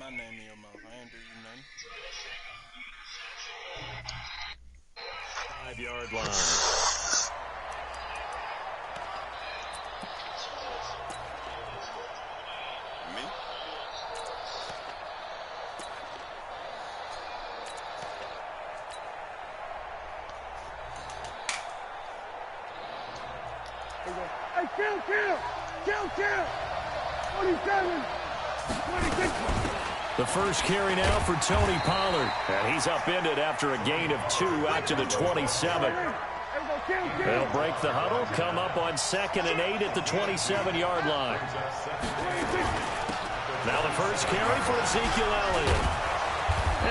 my name in your mouth. I ain't do you nothing. 5-yard line. Me? Hey, kill! 27, 26. The first carry now for Tony Pollard. And he's upended after a gain of 2 out to the 27. They'll break the huddle, come up on 2nd and 8 at the 27-yard line. Now the first carry for Ezekiel Elliott.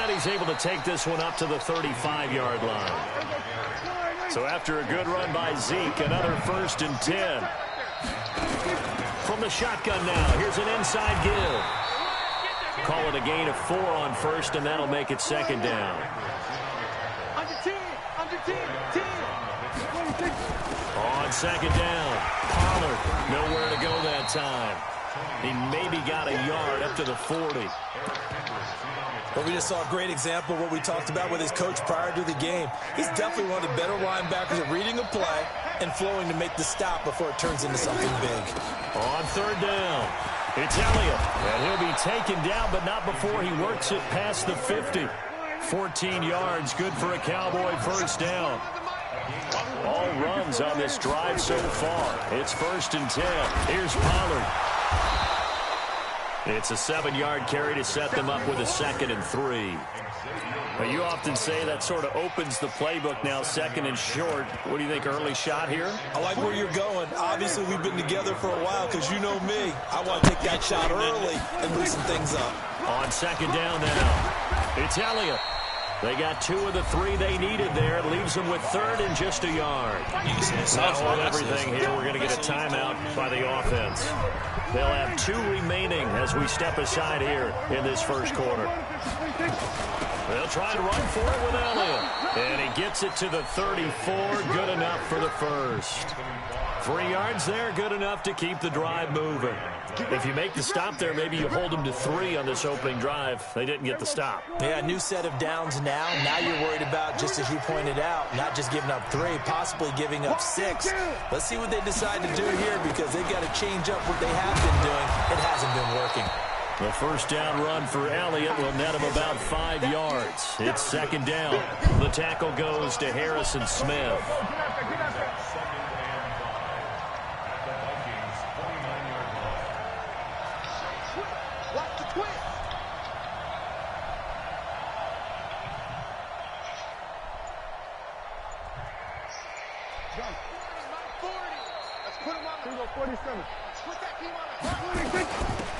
And he's able to take this one up to the 35-yard line. So after a good run by Zeke, another 1st and 10. From the shotgun now, here's an inside give. Call it a gain of 4 on 1st, and that'll make it 2nd down. Under 10, 10. On 2nd down, Pollard nowhere to go that time. He maybe got a yard up to the 40. But we just saw a great example of what we talked about with his coach prior to the game. He's definitely one of the better linebackers at reading a play and flowing to make the stop before it turns into something big. On 3rd down, it's Elliott. And he'll be taken down, but not before he works it past the 50. 14 yards, good for a Cowboy 1st down. All runs on this drive so far. It's 1st and 10. Here's Pollard. It's a 7-yard carry to set them up with a 2nd and 3. Well, you often say that sort of opens the playbook now, 2nd and short. What do you think, early shot here? I like where you're going. Obviously, we've been together for a while because you know me. I want to take that shot early and loosen things up. On 2nd down now, it's Elliott. They got 2 of the 3 they needed there. It leaves them with 3rd and just a yard. Not hold everything here. We're going to get a timeout by the offense. They'll have 2 remaining as we step aside here in this first quarter. They'll try to run for it with Elliott. And he gets it to the 34. Good enough for the first. 3 yards there, good enough to keep the drive moving. If you make the stop there, maybe you hold them to 3 on this opening drive. They didn't get the stop. Yeah, new set of downs now. Now you're worried about, just as you pointed out, not just giving up 3, possibly giving up 6. Let's see what they decide to do here because they've got to change up what they have been doing. It hasn't been working. The first down run for Elliott will net him about 5 yards. It's 2nd down. The tackle goes to Harrison Smith.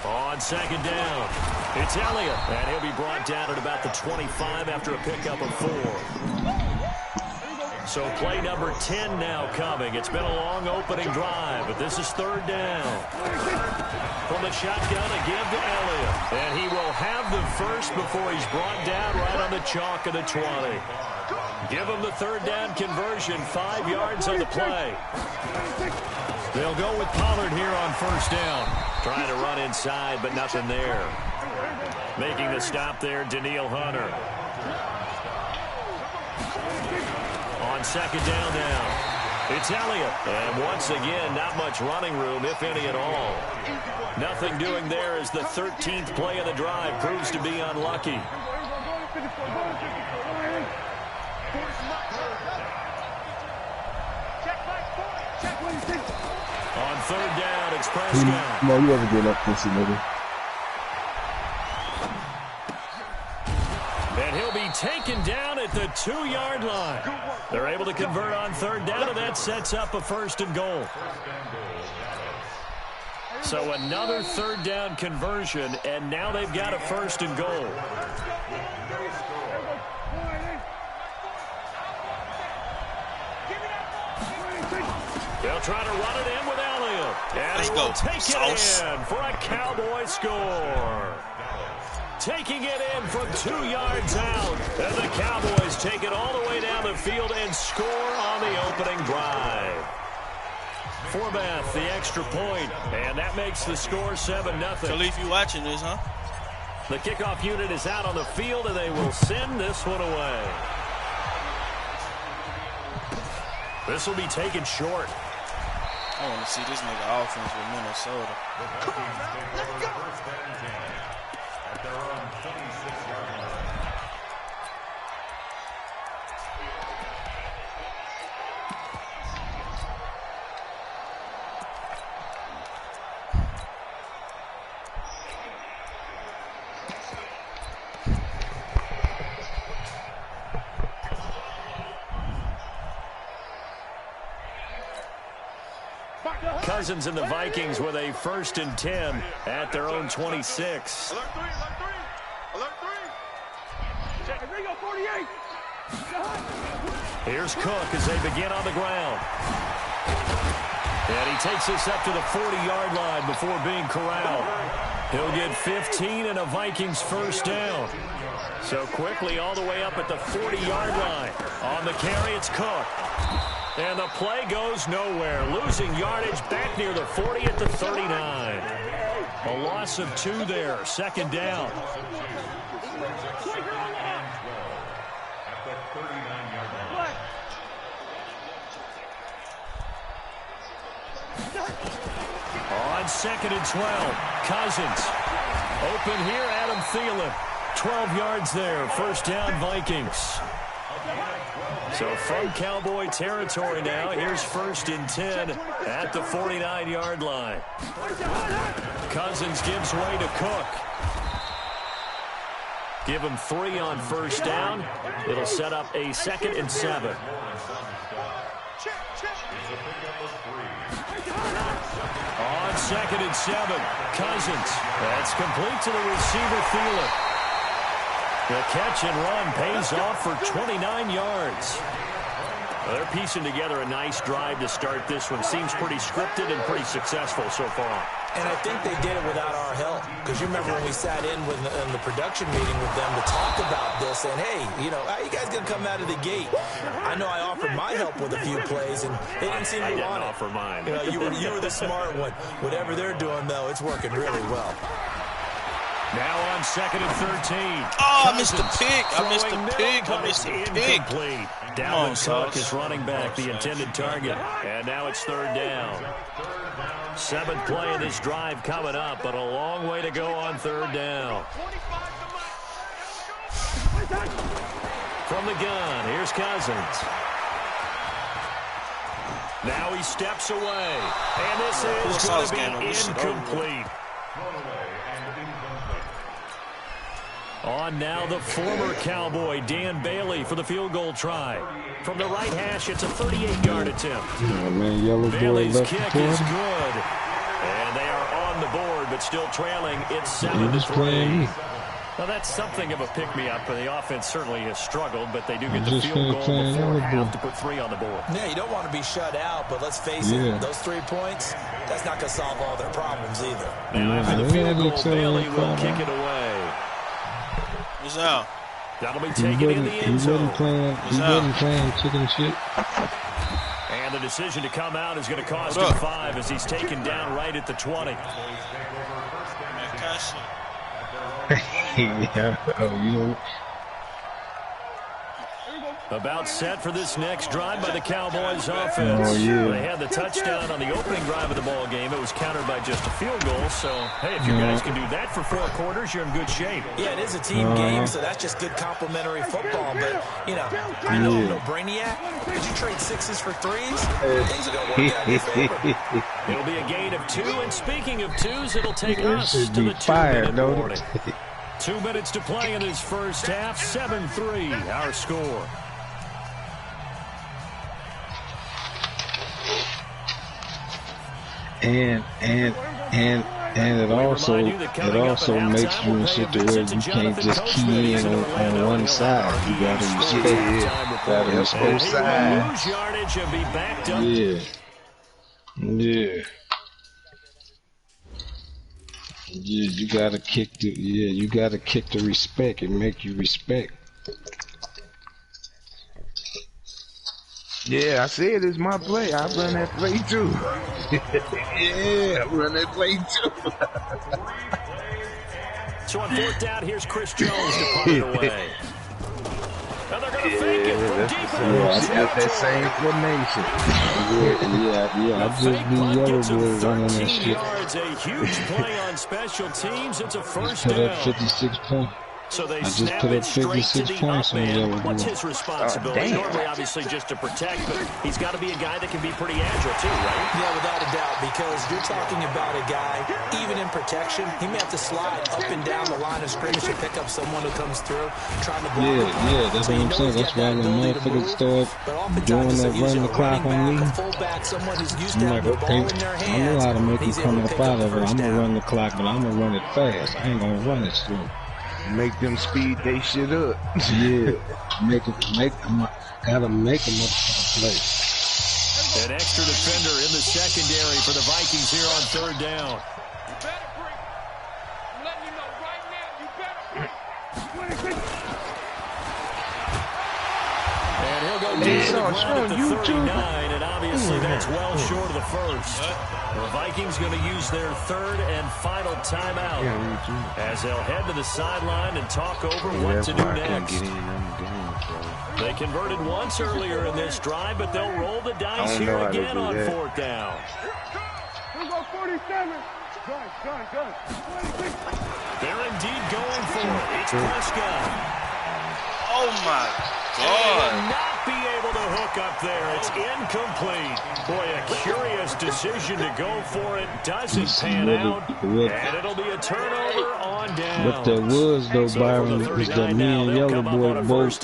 On 2nd down, it's Elliott, and he'll be brought down at about the 25 after a pickup of 4. So play number 10 now coming. It's been a long opening drive, but this is 3rd down. From the shotgun, a give to Elliott, and he will have the first before he's brought down right on the chalk of the 20. Give him the 3rd down conversion, 5 yards on the play. They'll go with Pollard here on 1st down. Trying to run inside, but nothing there. Making the stop there, Danielle Hunter. On 2nd down now, it's Elliott. And once again, not much running room, if any at all. Nothing doing there as the 13th play of the drive proves to be unlucky. On 3rd down, it's Prescott. No, you ever get up pussy, nigga. And he'll be taken down at the 2-yard line. They're able to convert on 3rd down, and that sets up a 1st and goal. So another 3rd down conversion, and now they've got a 1st and goal. They'll try to run it in with Elliott. And he will take it in for a Cowboy score. Taking it in from 2 yards out. And the Cowboys take it all the way down the field and score on the opening drive. Forbath, the extra point, and that makes the score 7-0. Khalif, you watching this, huh? The kickoff unit is out on the field, and they will send this one away. This will be taken short. I want to see this nigga offense with Minnesota. Come on, man. Let's go. At their own 26-yard line. Cousins and the Vikings with a 1st and 10 at their own 26. Alert three. Alert three. Check it. Ringo 48. Here's Cook as they begin on the ground. And he takes this up to the 40-yard line before being corralled. He'll get 15 and a Vikings 1st down. So quickly all the way up at the 40-yard line. On the carry, it's Cook. And the play goes nowhere. Losing yardage back near the 40 at the 39. A loss of 2 there. 2nd down. At the 39-yard line. On 2nd and 12. Cousins. Open here, Adam Thielen. 12 yards there. 1st down, Vikings. So from Cowboy territory now, here's 1st and 10 at the 49-yard line. Cousins gives way to Cook. Give him 3 on 1st down. It'll set up a 2nd and 7. On 2nd and 7, Cousins. That's complete to the receiver, Thielen. The catch and run pays off for 29 yards. Well, they're piecing together a nice drive to start this one. Seems pretty scripted and pretty successful so far. And I think they did it without our help. Because you remember when we sat in the production meeting with them to talk about this, and hey, you know, how you guys going to come out of the gate? I know I offered my help with a few plays, and they didn't seem to want it. I didn't offer mine. You know, you were the smart one. Whatever they're doing, though, it's working really well. Now on 2nd and 13. Oh, I missed the pick. I missed the pick. Dalvin Cook is running back, the intended target. And now it's 3rd down. 7th play of this drive coming up, but a long way to go on 3rd down. From the gun, here's Cousins. Now he steps away. And this is going to be incomplete. On now the former Cowboy, Dan Bailey, for the field goal try. From the right hash, it's a 38-yard attempt. Oh, man, yellow Bailey's boy kick is good. And they are on the board, but still trailing. It's 7-3. Well, that's something of a pick-me-up. The offense certainly has struggled, but they do get the field goal before half to put 3 on the board. Yeah, you don't want to be shut out, but let's face it, those 3 points, that's not going to solve all their problems either. Now after the field goal, Bailey will kick it away. What's out? That'll be taken in the end zone. He wasn't playing chicken shit. And the decision to come out is going to cost him 5 as he's taken down right at the 20. Yeah. Oh, you know. About set for this next drive by the Cowboys offense. Oh, yeah. They had the touchdown on the opening drive of the ball game. It was countered by just a field goal. So, hey, if you guys can do that for 4 quarters, you're in good shape. Yeah, it is a team game, so that's just good complimentary football. But, you know, I know I'm no brainiac. Did you trade 6s for 3s? Things are going to work out in your favor. It'll be a gain of 2. And speaking of 2s, it'll take us to the 2-minute warning. 2 minutes to play in this first half. 7-3, our score. And it also makes you in such a way you can't just key in on one side. You gotta respect both sides. Yeah, you gotta kick the respect and make you respect. Yeah, I said it's my play. I run that play too. Yeah, I run that play too. So on 4th down, here's Chris Jones to punt it away. And they're going to fake it from deep in the that same formation. Yeah. I just be yellow boy running that 13 shit. yards, a huge play on special teams. It's a first Put down. up 56 points. So they I just snap put it up straight to 56 the points up on man. yellow What's boy. his responsibility? Normally, obviously, just to protect, but he's got to be a guy that can be pretty agile, too, right? Yeah, without a doubt, because you're talking about a guy, even in protection, he may have to slide up and down the line of scrimmage to pick up someone who comes through, trying to block him. Yeah, that's what I'm saying. That's why when motherfuckers start doing that running the clock on me, I'm like, okay, I know how to make you come up out of it. I'm going to run the clock, but I'm going to run it fast. I ain't going to run it slow. Make them speed they shit up. Yeah, gotta make them up for the play. An extra defender in the secondary for the Vikings here on 3rd down. You better break. I'm letting you know right now, you better break. And he'll go deep to the ground at the 39, and obviously that's well short of the first. The Vikings going to use their 3rd and final timeout as they'll head to the sideline and talk over what to do next. They converted once earlier in this drive, but they'll roll the dice here again on 4th down. Here go 47. Gun. They're indeed going for it. It's Prescott. Oh my He will God. not be able to hook up there. It's incomplete. Boy, a curious decision to go for it. Doesn't pan out. And it'll be a turnover on down. What there was, though, Byron, is that me and Yellow Boy both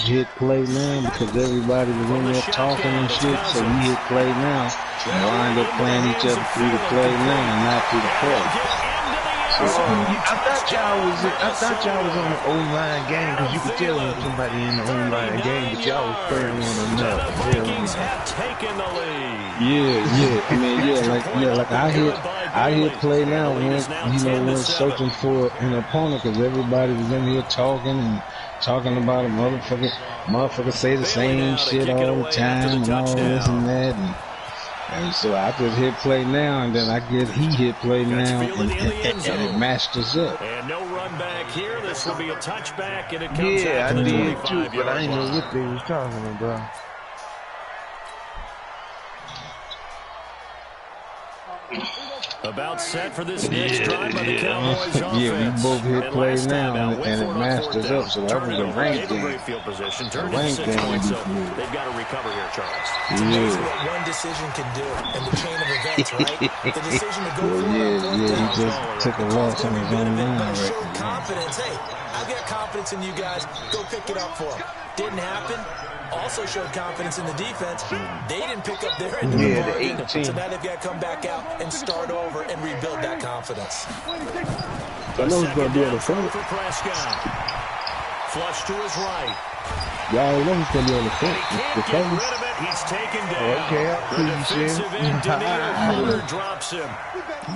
hit play now because everybody was in there talking and shit. So we hit play now and wind up playing each other through the play now and not through the play. I thought y'all was on the O-line game because you could tell when somebody in the O-line game, but y'all was playing one another. Vikings have taken the lead. Yeah. I mean, like I hit play now when searching for an opponent because everybody was in here talking about a motherfucker say the same shit all the time and all this and that. And so I just hit play now, and then he hit play now, and it matched us up. And no run back here. This will be a touchback, and it comes Yeah, out to I the did 25-yard too, but I didn't know line. what they was talking about. About set for this next drive by the Cowboys offense. Yeah, we both hit And play last now, time out, and went it for it matched on us 4th up, so that down. was a Turn it over, rank gave them game. great field position. Turned Rank into 6 game points, so before. they've got to recover here, Charles. It's amazing what one decision can do in the chain of events, right? The decision to go for it on 4th He down. just took a loss on his own line But it right showed confidence. Hey, I've got confidence in you guys. Go pick it up for them. Didn't happen. Also showed confidence in the defense. They didn't pick up their end of the bargain. So now they've got to come back out and start over and rebuild that confidence. I know he's going to be on the front. For Prescott. Flush to his right. Y'all know he's going to be on the front. He The can't get coverage. rid of it. He's taken down. Okay, I The see you, defensive Shem. end, Daniel Hunter drops him.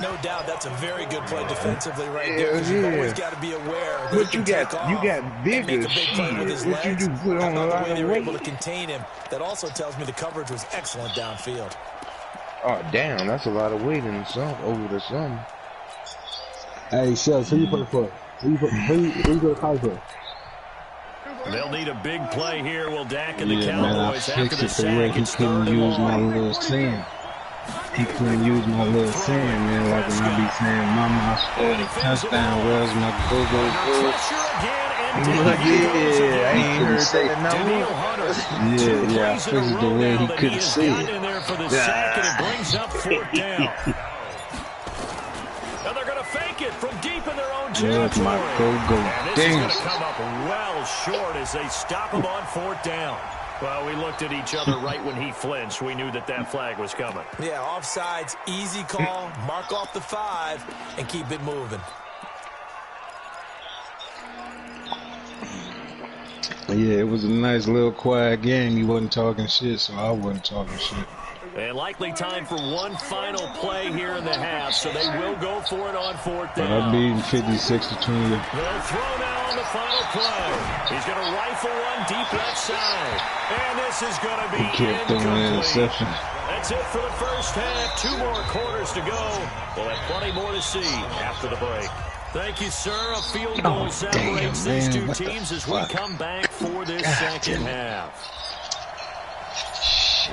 No doubt that's a very good play defensively right Hell there. You've yeah. always got to be aware that But he you can got take off and bigger make a big play with his shit. What you legs. do, put How on a about the lot way of they were weight? able to contain him? That also tells me the coverage was excellent downfield. Oh, damn, that's a lot of weight in the sun, over the summer. Hey, Shells, who you put for? Who you go to college for? They'll need a big play here. Will Dak and the Yeah, man, I Cowboys after fixed the it to where sack. he It's couldn't 3rd and use my 1. little saying. He couldn't use my little saying, man. Like when I be saying, "Mama, I scored a touchdown. Where's my go?" Pressure again, and Yeah, I ain't heard say that Daniel no Hunter. Yeah, I fixed it the way he couldn't see Got it. in there for the sack, and it brings up 4th down. And they're going to fake it from deep in their own Where's territory. my go? And this is Damn. going to come up well short as they stop him on 4th down. Well, we looked at each other right when he flinched. We knew that that flag was coming. Yeah, offsides, easy call, mark off the 5, and keep it moving. Yeah, it was a nice little quiet game. He wasn't talking shit, so I wasn't talking shit. And likely time for one final play here in the half, so they will go for it on 4th But down. I beat him 56-20. They'll throw now on the final play. He's going to rifle one deep left side. And this is going to be He kept throwing an incomplete. interception. That's it for the first half. 2 more quarters to go. We'll have plenty more to see after the break. Thank you, sir. A field goal separates these two teams as we come back for this second half.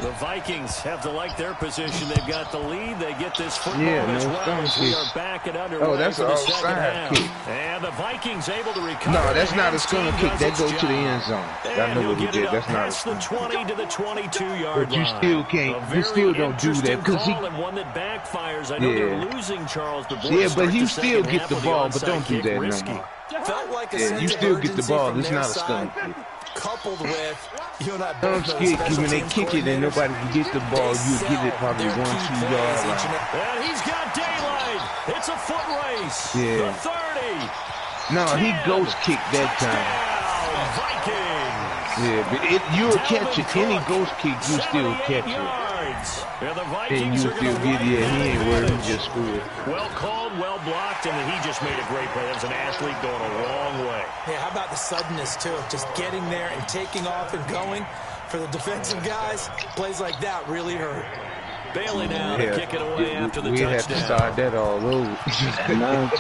The Vikings have to like their position. They've got the lead. They get this football as well as we are back and underway for the second half. And the Vikings able to recover. No, that's not a scum kick. That goes to the end zone. I know what he did. That's not a scum kick. The 20 to the 22-yard line. But you still can't. You still don't do that because he. And one that backfires. I know they're losing Charles. But he still get the ball. But don't do that no more. Felt like a you still get the ball. It's not a scum kick. Coupled with don't skip when they kick it and nobody can get the ball, you get it probably 1-2 yard line. And he's got daylight. It's a foot race. Yeah. The 30. No, he ghost kicked that time. Vikings. Yeah, but you'll catch it. Any ghost kick, you still catch it. And you still get it. He ain't worried. He just scored. Well called, well blocked, and he just made a great play. That was an athlete going a long way. Yeah, how about the suddenness, too? Just getting there and taking off and going. For the defensive guys, plays like that really hurt. Bailey now to kick it away after the touchdown. We have to start that all over. 9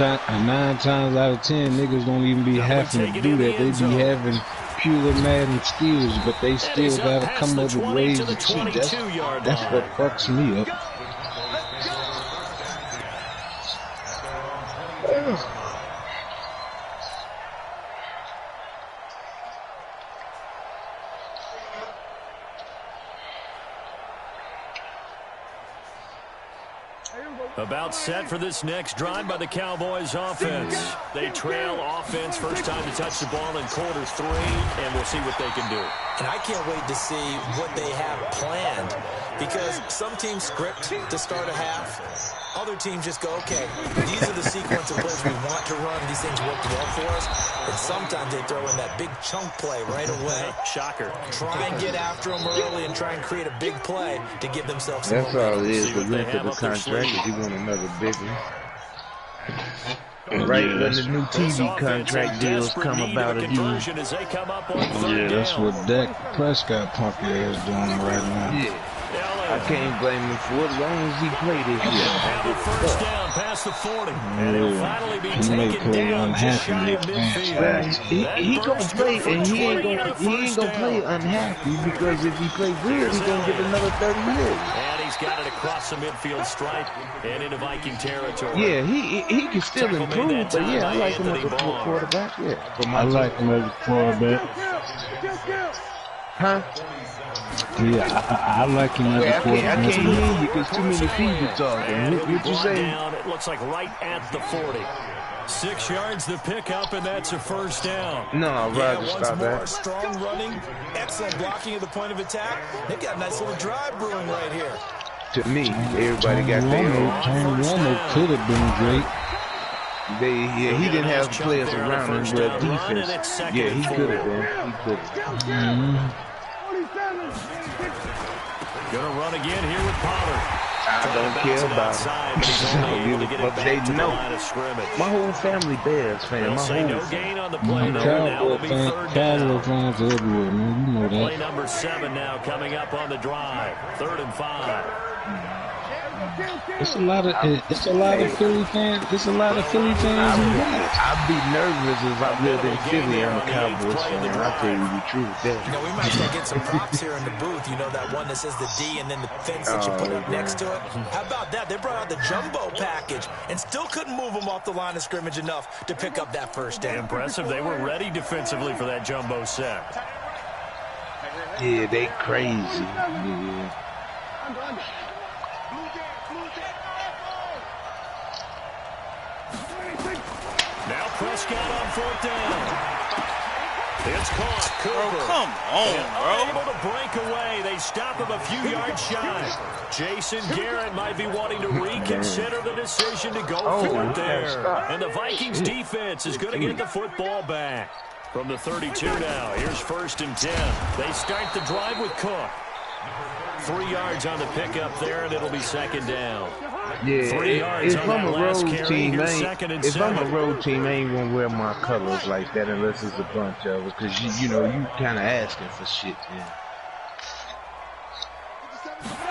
times out of 10, niggas don't even be having to do that. They be having pure Madden skills, but they still gotta come up with ways to cheat. That's what fucks me up. About set for this next drive by the Cowboys offense. They trail offense, first time to touch the ball in quarter 3, and we'll see what they can do. And I can't wait to see what they have planned, because some teams script to start a half. Other teams just go, okay, these are the sequence of plays we want to run. These things work well for us. And sometimes they throw in that big chunk play right away. Shocker. Try and get after them early and try and create a big play to give themselves some That's all it is. The length of the contract is you want another big one. Right when the new TV contract deals come about again. Yeah, that's what Dak Prescott punk ass doing right now. Yeah. I can't blame him for it as long as he played this year. Have a first down past the 40. And he'll finally be taken down just shy of midfield. He gonna play, and he ain't gonna play unhappy, because if he play good, he's gonna get another 30 years. And he's got it across the midfield stripe and into Viking territory. Yeah, he can still improve, but yeah, I like him as a quarterback. Yeah, I like him as a quarterback. Huh? Yeah, I like him as a quarterback. I can't hear you because too many people talking. What you saying? It looks like right at the 40. 6 yards the pickup, and that's a first down. No, Roger, stop that. Strong running, excellent blocking at the point of attack. They've got a nice little drive brewing right here. To me, everybody got their own. Tony Romo could have been great. He didn't have players around him with defense. Yeah, he could have been. He could have. Gonna run again here with Pollard. I don't care about it. But they know. My whole family Bears fan. My whole no gain on the play. Cowboy fans everywhere, man. You know that. Play number 7 now coming up on the drive. 3rd and 5. It's a lot of Philly fans. It's a lot of Philly fans in that. I'd be nervous if I lived in Philly. I'm a Cowboys fan. I'll tell you the truth there. You know, we might start getting some props here in the booth. You know, that one that says the D and then the fence that you put up next to it. How about that? They brought out the jumbo package and still couldn't move them off the line of scrimmage enough to pick up that first down. Impressive. They were ready defensively for that jumbo set. Yeah, they crazy. Yeah. Now Prescott on 4th down. It's caught. Cooper. Bro, come on, bro. Able to break away. They stop him a few yards shy. Jason Garrett might be wanting to reconsider the decision to go for it there. And the Vikings defense is going to get the football back. From the 32 now, here's 1st and 10. They start the drive with Cook. 3 yards on the pickup there, and it'll be 2nd down. Yeah, 3 yards if on I'm that a last road carry, team, here's 2nd and 7. I'm a road team, I ain't gonna wear my colors like that unless it's a bunch of us, because you know you kind of asking for shit. Yeah.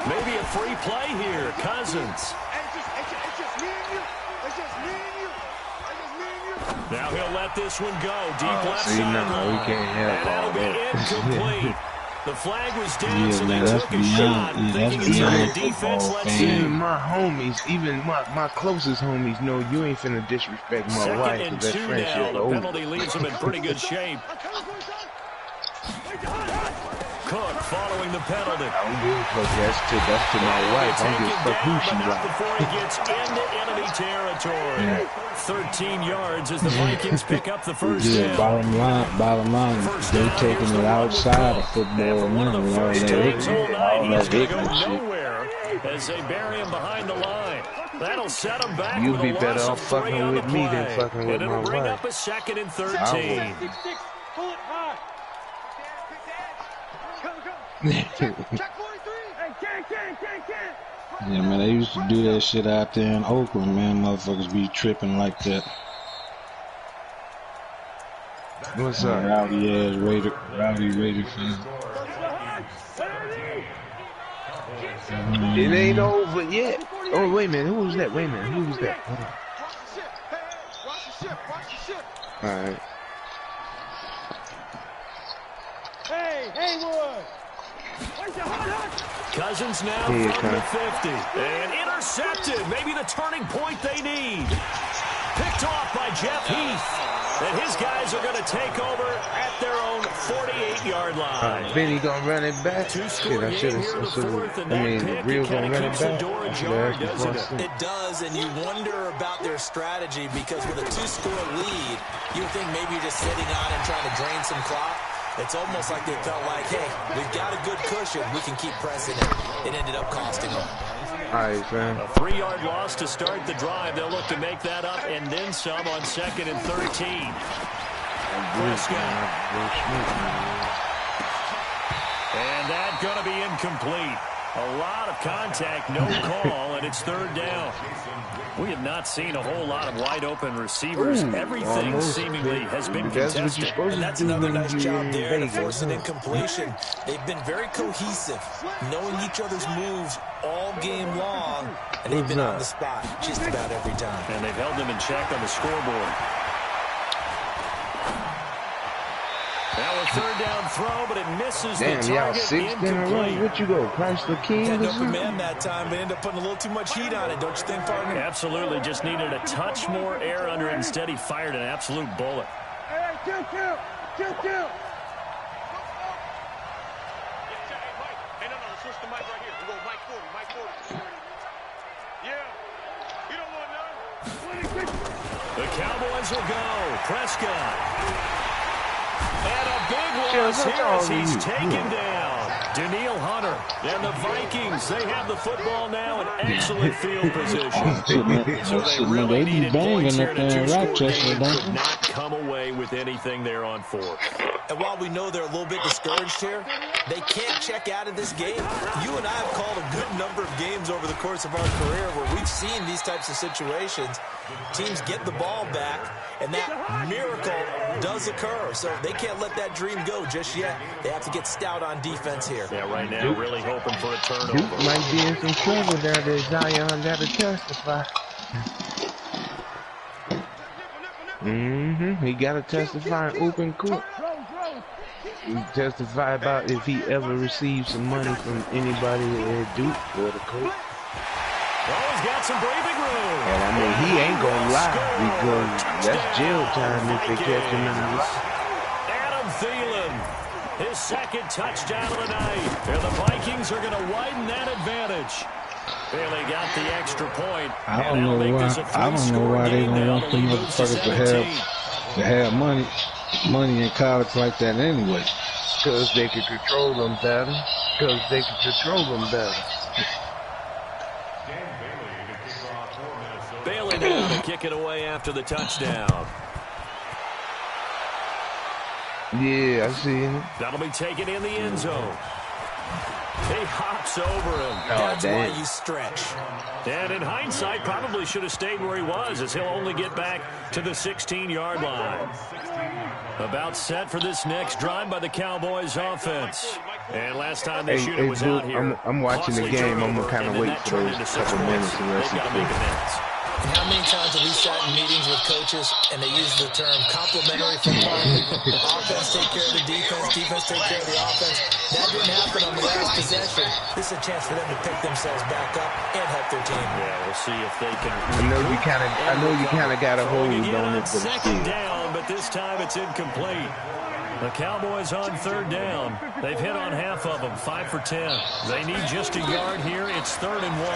Maybe a free play here, Cousins. Now he'll let this one go. Deep left See, no, sideline. we can't have And that'll all be that. incomplete. The flag was down, so man, they that's took a shot, beyond. Yeah, thinking that's it's on beyond the defense. football, Let's fam. see. Even my homies, even my closest homies know you ain't finna disrespect my Second wife, and 'cause that 2 friendship now. The over. penalty leaves them in pretty good shape. Cook following the penalty. I don't give a fuck. That's to my wife. I don't give a fuck who she but not like. before he gets into enemy territory. 13 yards as the Vikings pick up the first Yeah, down. bottom line, they taking it outside of football now with all First times all night, he's that going to go ignorant shit. nowhere as they bury him behind the line. That'll set him back You'll with be a better loss off of 3 fucking on the with me than play. fucking with And it'll my bring wife. up a second and 13. Yeah, man, they used to do that shit out there in Oakland, man. Motherfuckers be tripping like that. What's up? Rowdy ass Raider fan. It ain't over yet. Oh, wait a minute. Who was that? Wait a minute. Who was that? Hold on. All right. Cousins now Here from the comes. 50. And intercepted. Maybe the turning point they need. Picked off by Jeff Heath. And his guys are going to take over at their own 48-yard line. Benny gonna run it back. Two-score game here in the fourth, and that pick, Real it kind gonna of run it keeps the back. door I should ajar, ask you doesn't for it? a It does, and you wonder about their strategy because with a 2-score lead, you would think maybe you're just sitting on and trying to drain some clock. It's almost like they felt like, hey, we've got a good cushion. We can keep pressing it. It ended up costing them. All right, fam. A 3-yard loss to start the drive. They'll look to make that up and then some on 2nd and 13. Prescott. And that's going to be incomplete. A lot of contact, no call, and it's 3rd down. We have not seen a whole lot of wide-open receivers. Everything almost. seemingly has been That's what you're contested. supposed And to that's do another when nice you're job in there to Vegas, force an huh? incompletion. They've been very cohesive, knowing each other's moves all game long, and they've been on the spot just about every time. And they've held them in check on the scoreboard. Now a 3rd down throw, but it misses Damn, the y'all target. 6th in a row. Incomplete. What you go, Chrysler King Had or no something? command that time, but ended up putting a little too much heat on it, don't you think, partner? Absolutely. Just needed a touch more air under it. Instead, he fired an absolute bullet. The Cowboys will go. Prescott. And a big loss here as he's taken down. Daniil Hunter and the Vikings, they have the football now in excellent field position. So they really be needed points banging here up in a there in 2-score Rochester, game. don't Could not come away with anything there on 4th. And while we know they're a little bit discouraged here, they can't check out of this game. You and I have called a good number of games over the course of our career where we've seen these types of situations. Teams get the ball back, and that miracle does occur. So they can't let that dream go just yet. They have to get stout on defense here. Yeah, right now, really hoping for a turnover. Duke might be in some trouble down there. Zion got to testify. He got to testify in open court. He testify about if he ever received some money from anybody at Duke or the coach. Oh, he's got some breathing room. And I mean, he ain't gonna lie because that's jail time if they catch him in the lie. Adam Thielen, his 2nd touchdown of the night. And the Vikings are going to widen that advantage. Bailey got the extra point. I don't know why they don't want them motherfuckers to have money in college like that anyway. Because they can control them better. Bailey now to kick it away after the touchdown. Yeah, I see him. That'll be taken in the end zone. He hops over him. That's why you stretch. And in hindsight, probably should have stayed where he was, as he'll only get back to the 16-yard line. About set for this next drive by the Cowboys offense. And last time they shoot it was out here. I'm watching the game. I'm going to kind of wait for those couple minutes to rest. How many times have we sat in meetings with coaches coaches, and they use the term complementary football. Offense take care of the defense, defense take care of the offense. That didn't happen on the last possession. This is a chance for them to pick themselves back up and help their team. Yeah, we'll see if they can. I know you kind of got a hold on it, but second down, but this time it's incomplete. The Cowboys on third down. They've hit on half of them, 5 for 10. They need just a yard here. It's 3rd and 1.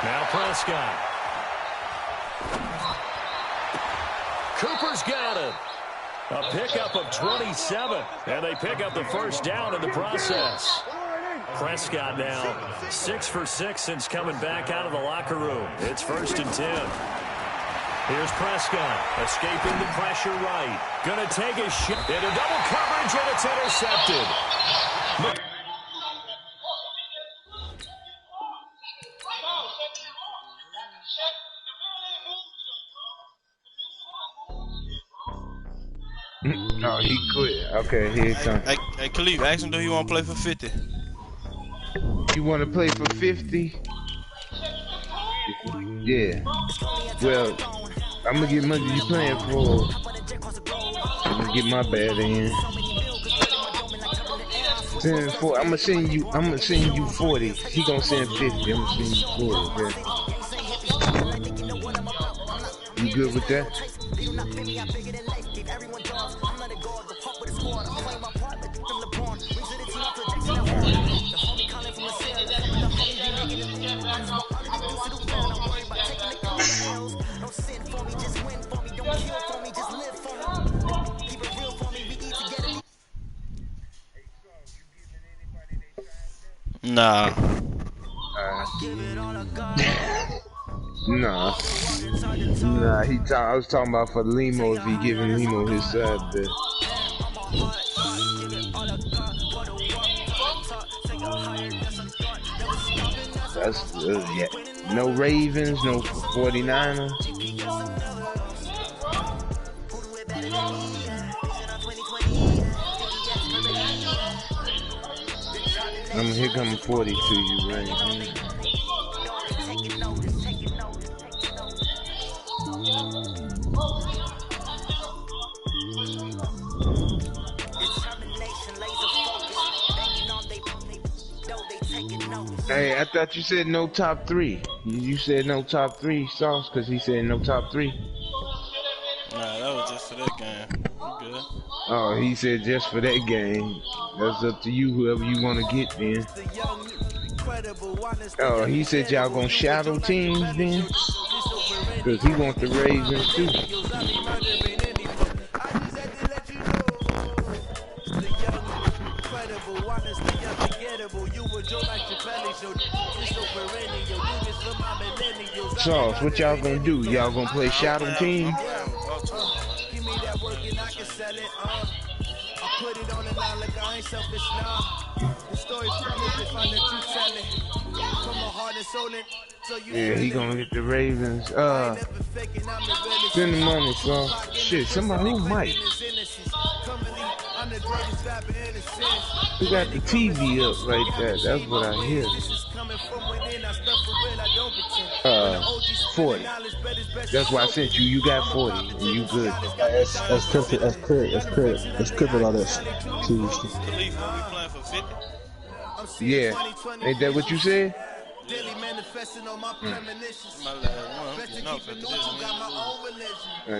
Now Prescott. Cooper's got it. A pickup of 27, and they pick up the first down in the process. Prescott now 6 for 6 since coming back out of the locker room. It's 1st and 10. Here's Prescott, escaping the pressure right. Going to take a shot into double coverage, and it's intercepted. No, he quit. Okay, here it comes. Hey, Khalif, ask him, do he want to play for 50? You want to play for 50? Yeah. Well, I'm gonna get money you playing for. I'm gonna get my bad in. I'm gonna send you 40. He gonna send 50. I'm gonna send you 40. Okay? You good with that? Nah. Nah. I was talking about for Limo, if he giving Limo his side there. That's yeah. No Ravens, no 49ers. Here come 40 to you right here. Hey, I thought you said no top 3. You said no top 3 sauce because he said no top 3. Nah, that was just for that game. You good? Oh, he said just for that game. That's up to you, whoever you want to get then. Oh, he said y'all gonna shadow teams then? Because he want the Ravens too. Sauce, what y'all gonna do? Y'all gonna play shadow team? Put it on the line like I ain't selfish now. The story's from it, if I let you tell it. From my heart and soul it. So you yeah, he gonna get the Ravens. Spend the money, so shit, somebody who might. We got the TV up right there. That's what I hear. 40. That's why I sent you. You got 40, and you good. That's perfect. That's correct. That's correct. That's correct on this. Yeah. Ain't that what you said?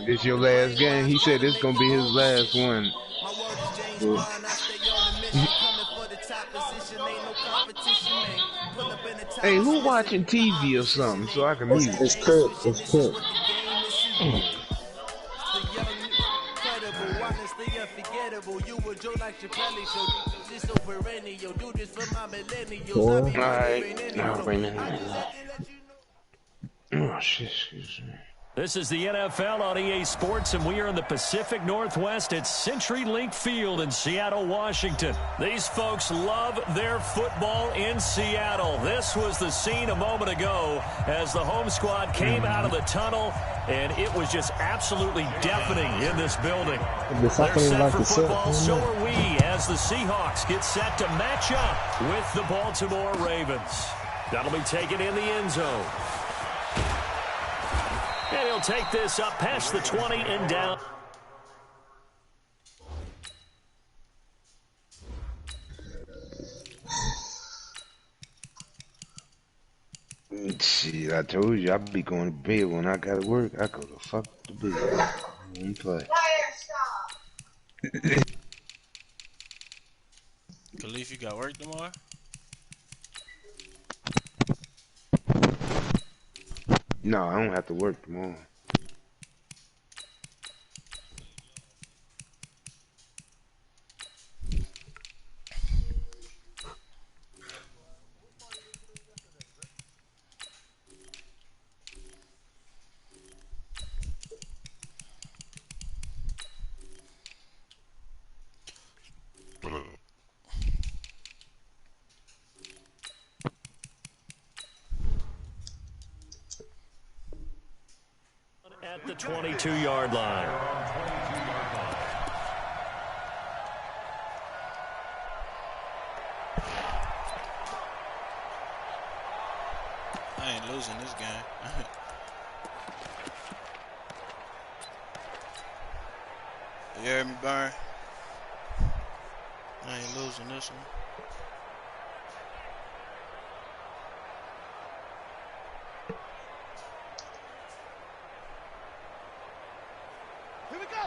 This your last game? He said this gonna be his last one. Hey, who watching TV or something so I can mute? It's Kurt. It's Kurt. Oh, shit, excuse me. This is the NFL on EA Sports, and we are in the Pacific Northwest at CenturyLink Field in Seattle, Washington. These folks love their football in Seattle. This was the scene a moment ago as the home squad came out of the tunnel, and it was just absolutely deafening in this building. They're set for football, so are we, as the Seahawks get set to match up with the Baltimore Ravens. That'll be taken in the end zone. And he'll take this up past the 20 and down. Shit, I told you I'd be going to bed when I gotta work. I go to fuck to bed. I don't play. Khalif, you got work tomorrow? No, I don't have to work tomorrow. At the 22-yard line. I ain't losing this game. You heard me, Byron? I ain't losing this one.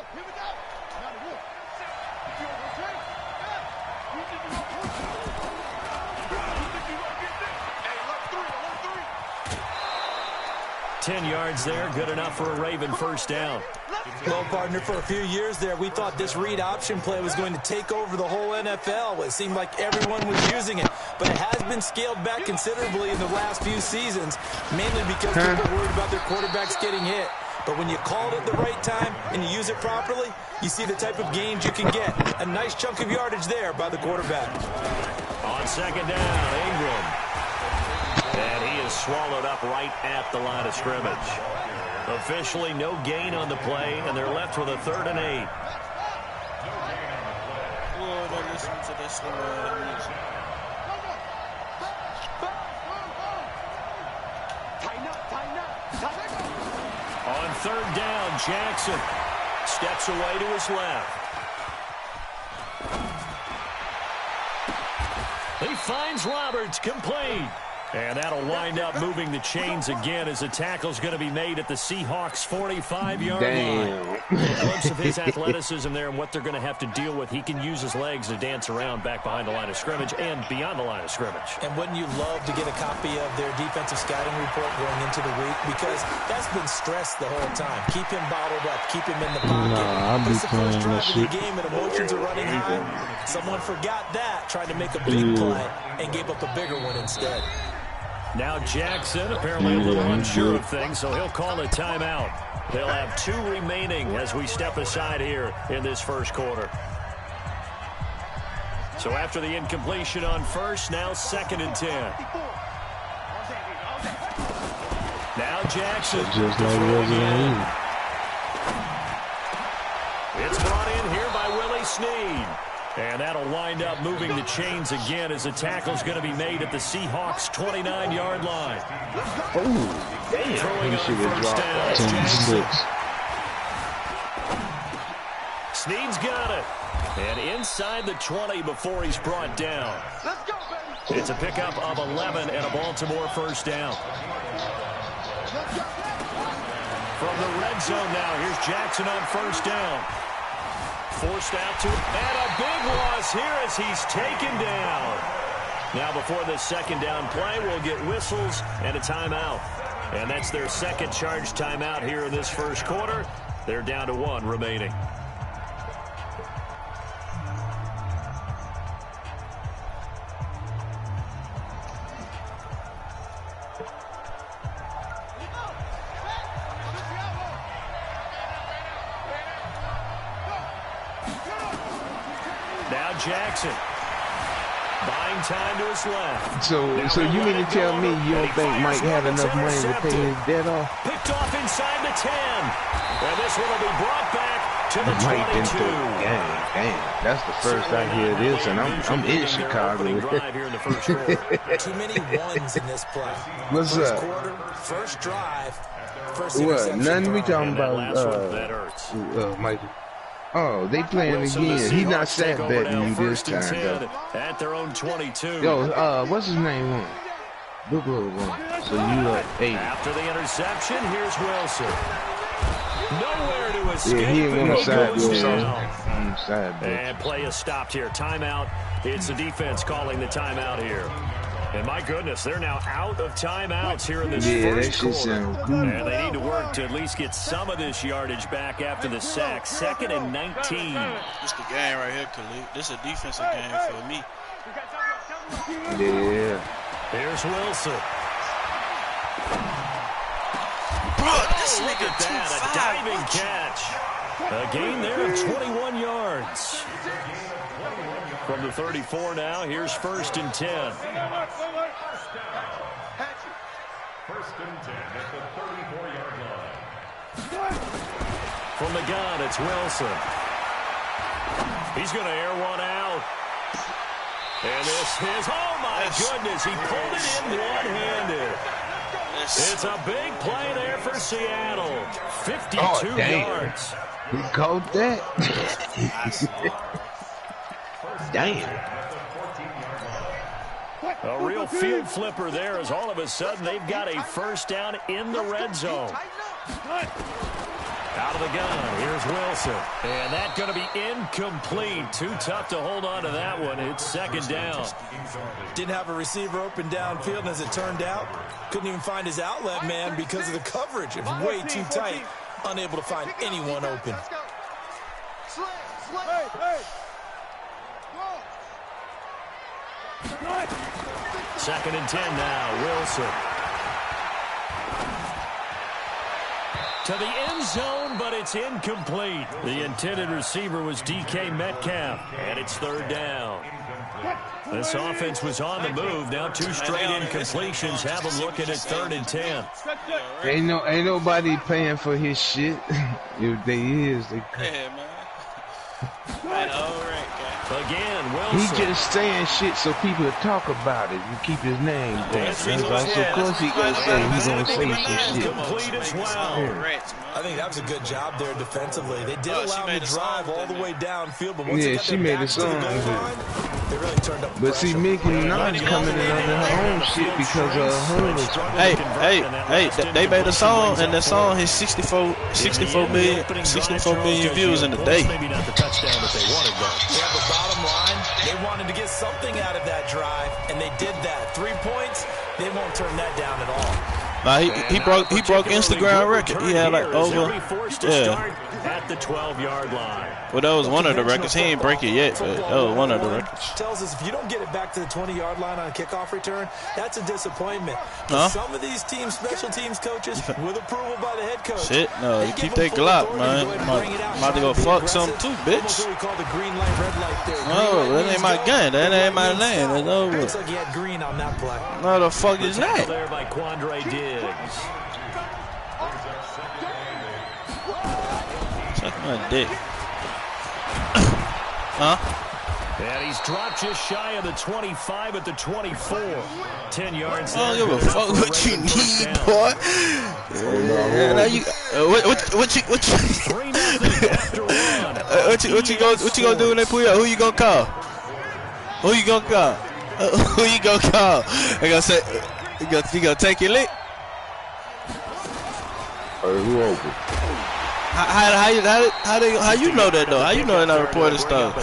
Now the wolf. You okay? Yeah. You think you gonna push it? You think you gonna get this? Hey, alert 3. 10 yards there, good enough for a Raven first down. Well, partner, for a few years there, we thought this read option play was going to take over the whole NFL. It seemed like everyone was using it, but it has been scaled back considerably in the last few seasons, mainly because people are worried about their quarterbacks getting hit. But when you call it at the right time and you use it properly, you see the type of gains you can get. A nice chunk of yardage there by the quarterback. On second down, Ingram. And he is swallowed up right at the line of scrimmage. Officially no gain on the play, and they're left with a 3rd and 8. Oh, don't listen to that slow music. On 3rd down, Jackson steps away to his left. He finds Roberts, complete. And that'll wind up moving the chains again as the tackle's going to be made at the Seahawks' 45-yard line. A glimpse of his athleticism there and what they're going to have to deal with. He can use his legs to dance around back behind the line of scrimmage and beyond the line of scrimmage. And wouldn't you love to get a copy of their defensive scouting report going into the week? Because that's been stressed the whole time. Keep him bottled up. Keep him in the pocket. Nah, I'll be playing that shit. The game and emotions are running high. Someone forgot that, tried to make a big play, and gave up a bigger one instead. Now Jackson apparently a little unsure of things, so he'll call a timeout. They'll have 2 remaining as we step aside here in this first quarter. So after the incompletion on first, now 2nd and 10. Now Jackson. Just like Resident. It's brought in here by Willie Snead. And that'll wind up moving the chains again as the tackle's going to be made at the Seahawks' 29-yard line. Oh, damn. Throwing on first down. 10-6. Snead's got it. And inside the 20 before he's brought down. It's a pickup of 11 and a Baltimore first down. From the red zone now, here's Jackson on first down. Forced out to, and a big loss here as he's taken down. Now before this 2nd down play, we'll get whistles and a timeout. And that's their 2nd charge timeout here in this first quarter. They're down to 1 remaining. Now Jackson buying time to his left. So you mean to tell me you don't think Mike had enough money to pay his debt off? Picked off inside the 10. And this one will be brought back to the 22. Damn. That's the first I hear this, and I'm in Chicago. Too many ones in this play. What's first up? Quarter, first drive, first What? interception. Nothing we talking And that about, last one, that hurts. Michael. Oh, they playing Wilson, again. the He not Seahawks take sat over betting now, you this 1st and time, 10 though. at their own 22. Yo, what's his name on? Look one. So you up 8. After the interception, here's Wilson. Nowhere to escape. Yeah, he ain't and on he side goes bet. down. Side bet. And play is stopped here. Timeout. It's the defense calling the timeout here. And my goodness, they're now out of timeouts here in this first quarter. Sounds good. And they need to work to at least get some of this yardage back after the sack. 2nd and 19. This the game right here, Khalid. This is a defensive game for me. Yeah. Here's Wilson. Bro, this Look nigga at that, a diving catch. A gain there of 21 yards. From the 34 now, here's 1st and 10. 1st and 10 at the 34-yard line. From the gun, it's Wilson. He's going to air one out. And this is, oh my goodness, he pulled it in one-handed. It's a big play there for Seattle. 52 yards. He caught that. Damn. A real field flipper there as all of a sudden they've got a 1st down in the red zone. Out of the gun, here's Wilson. And that's going to be incomplete. Too tough to hold on to that one. It's 2nd down. Didn't have a receiver open downfield, and as it turned out, couldn't even find his outlet man because of the coverage. It was way too tight. Unable to find anyone open. 2nd and 10 now, Wilson. To the end zone, but it's incomplete. The intended receiver was DK Metcalf, and it's 3rd down. This offense was on the move. Now 2 straight incompletions have them looking at 3rd and 10. Ain't nobody paying for his shit. If they is, they pay. Yeah, man. Man, all right, guys. Again, Wilson. He just saying shit so people will talk about it and keep his name down. That's also, of course he gonna say he's gonna say some shit. Complete as well. I think that was a good job there defensively. They did allow him to drive all the way downfield, but once Yeah, they got she their made backs a to the song. goal line, they really turned up the But see, pressure. Mickey Minaj coming in under her own shit because of her. Hey, they made a song, and the song has 64 million views in a day. Maybe not the touchdown that they wanted, though. Yeah, but bottom line, they wanted to get something out of that drive, and they did that. 3 points, they won't turn that down at all. Nah, he broke Instagram record. He had like over, yeah. At the 12-yard line. Well, that was one of the records. He ain't break it yet, but that was one of the records. Tells us if you don't get it back to the 20-yard line on a kickoff return, that's a disappointment. Huh? Some of these teams, special teams coaches, with approval by the head coach. Shit, no, you keep that Glock, man. Might to go fuck some too, bitch. No, that ain't my gun. That ain't my name. That's over. Looks like he had green on that play. No, the fuck is that? There by Quandre Diggs. Suck my dick. Huh? And he's dropped just shy of the 25 at the 24. 10 yards there. I don't give a fuck what you need, boy. Now you, what you gonna do when they pull you out? Who you gonna call? Who you gonna call? Who you gonna call? They gonna say, you gonna take your lick? Who open? How you know that though? How you know they're not reporting stuff?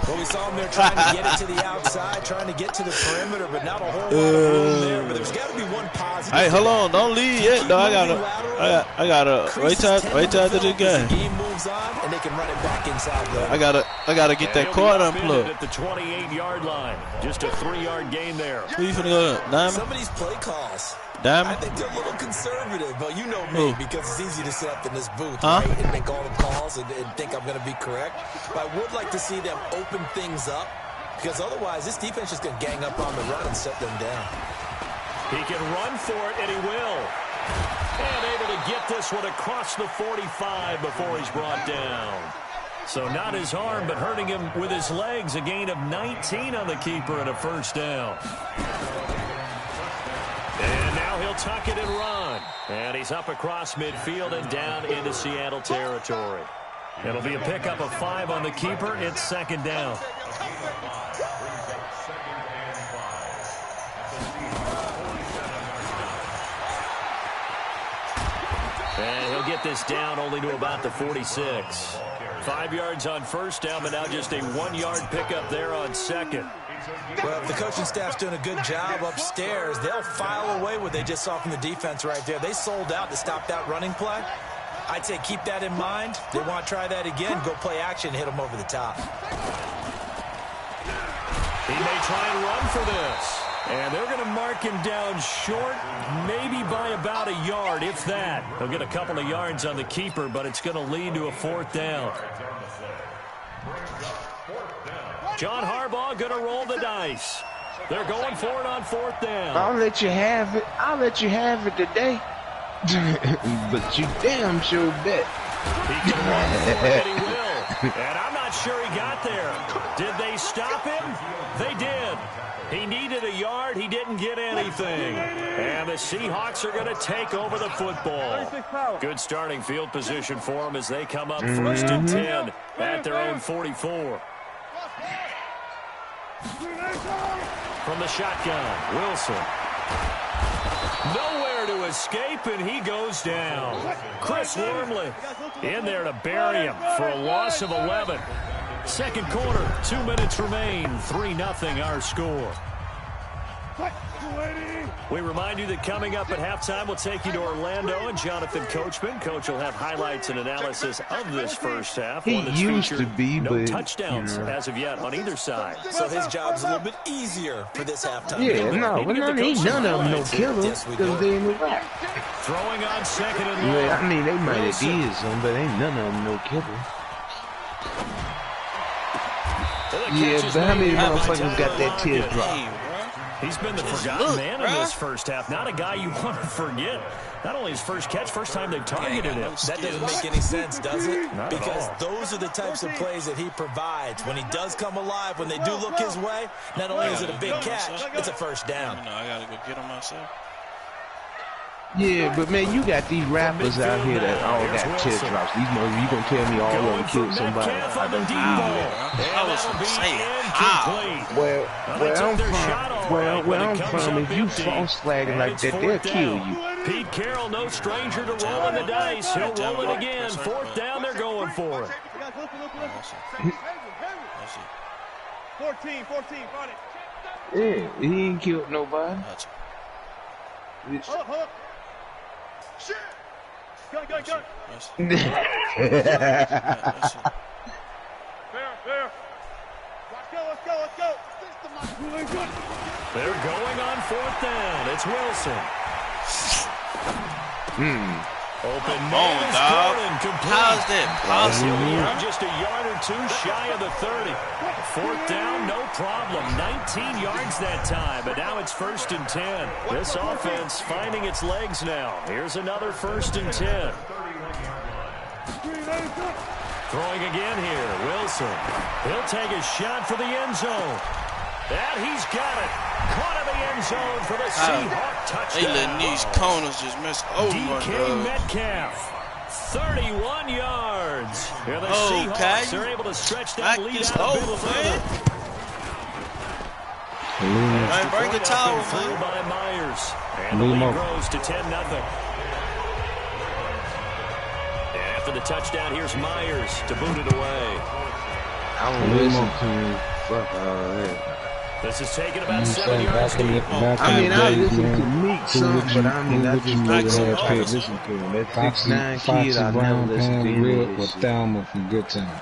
Well, we saw him there trying to get it to the outside, trying to get to the perimeter, but not a whole lot of room there. But there's got to be one positive. Hey, hold on, don't leave yet, though. I gotta wait till after this game. Game moves on, and they can run it back inside there. I gotta get that cord unplugged. At the 28-yard line, just a 3-yard gain there. Who you finna go to? Diamond? Some of these play calls, Diamond? I think they're a little conservative, but you know me, because it's easy to sit up in this booth, Huh? right, and make all the calls and think I'm going to be correct. But I would like to see them open things up, because otherwise this defense is going to gang up on the run and shut them down. He can run for it, and he will. And able to get this one across the 45 before he's brought down. So not his arm, but hurting him with his legs. A gain of 19 on the keeper and a 1st down. And now he'll tuck it and run. And he's up across midfield and down into Seattle territory. It'll be a pickup of 5 on the keeper. It's second down. And he'll get this down only to about the 46. 5 yards on first down, but now just a 1-yard pickup there on second. Well, if the coaching staff's doing a good job upstairs, they'll file away what they just saw from the defense right there. They sold out to stop that running play. I'd say keep that in mind. They want to try that again, go play action, hit them over the top. He may try and run for this. And they're going to mark him down short, maybe by about a yard, if that. He'll get a couple of yards on the keeper, but it's going to lead to a 4th down. John Harbaugh going to roll the dice. They're going for it on 4th down. I'll let you have it. I'll let you have it today. But you damn sure bet. He can run for it, and he will. And I'm not sure he got there. Did they stop him? They did. He needed a yard. He didn't get anything. And the Seahawks are going to take over the football. Good starting field position for them as they come up 1st and 10 at their own 44. From the shotgun, Wilson. Nowhere to escape, and he goes down. Chris Wormley in there to bury him for a loss of 11. Second quarter, 2 minutes remain. 3-0 our score. We remind you that coming up at halftime, we'll take you to Orlando and Jonathan Coachman. Coach will have highlights and analysis of this first half. He used to be, no but touchdowns as of yet on either side. So his job's a little bit easier for this halftime. Yeah, ain't none of them no killers because they in the back. Throwing on second and long. I mean, they might have did some, but ain't none of them no killers. Yeah, but how many motherfuckers got that teardrop? He's been the forgotten man in this first half. Not a guy you want to forget. Not only his first catch, first time they've targeted him. That doesn't make any sense, does it? Because those are the types of plays that he provides. When he does come alive, when they do look his way, not only is it a big catch, it's a first down. I got to go get him myself. Yeah, but man, you got these rappers out here that all got teardrops. These motherfuckers, you gonna tell me all of them killed somebody? I was saying, how? Where I'm from, if you false flagging like that, they'll kill you. Pete Carroll, no stranger to rolling the dice. He'll roll it again. 4th down, they're going for it. 14, got it. Yeah, he ain't killed nobody. Shit! Gun. Fair. Let's go. They're going on 4th down. It's Wilson. Open man is good and complete. How's that possible? Just a yard or two shy of the 30. 4th down, no problem. 19 yards that time, but now it's 1st and 10. This offense finding its legs now. Here's another 1st and 10. Throwing again here, Wilson. He'll take a shot for the end zone. And he's got it. Caught in the end zone for the Seahawk touchdown. They letting these corners just miss. Oh, DK Metcalf, 31 yards. Here the Seahawks are able to stretch that lead out a bit further. Break the towel, man. By Myers. And the lead grows to 10-0. After the touchdown, here's Myers to boot it away. I don't listen to you. Fuck all that. This is taking about 7 yards deep. I mean, I listen to Meek some, but I mean, I just really have to listen to him. That 6'9" kid, I never listen to him. With Thelma from Good Time.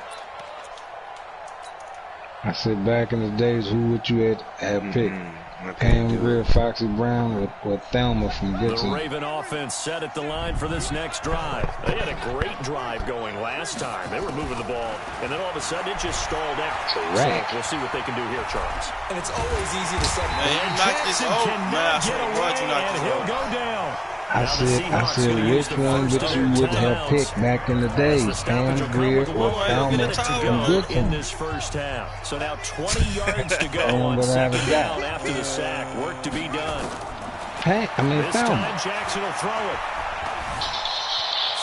I said back in the days, who would you have picked? Pam Grier, Foxy Brown, or Thelma from Good Time? The Raven offense set at the line for this next drive. They had a great drive going last time. They were moving the ball, and then all of a sudden it just stalled out. So we'll see what they can do here, Charles. And it's always easy to set. And Jackson cannot get away, and he'll go down. I said, which one would you would have picked back in the days, Pam Grier or Thelma from Good Time? In this first half. So now 20 yards to go on second down after the sack. Work to be done. This time Jackson will throw it.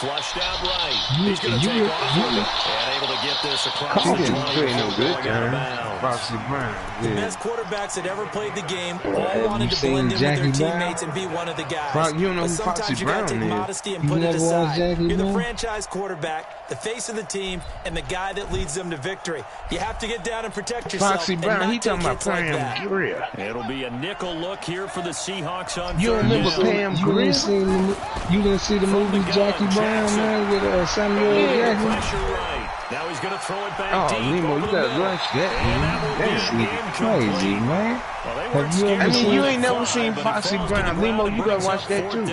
Flushed out right. He's going to take off with it. And able to get this across the 20. No good turn. Foxy Brown. The best quarterbacks that ever played the game all wanted to blend in with their teammates and be one of the guys. You know but who sometimes Foxy you got to Brown take is. modesty and put it aside. You're the franchise quarterback, the face of the team, and the guy that leads them to victory. You have to get down and protect yourself. Foxy Brown, he talking about Pam Grier. It'll be a nickel look here for the Seahawks on You remember Pam Grier? You didn't see the movie Jackie Brown, man, with Samuel Jackson? Pressure right. Now he's going to throw it back deep. Limo, you gotta rush that, man. That's crazy, man. Have you ever seen? You ain't never seen Foxy Brown. Limo, you gotta watch that too.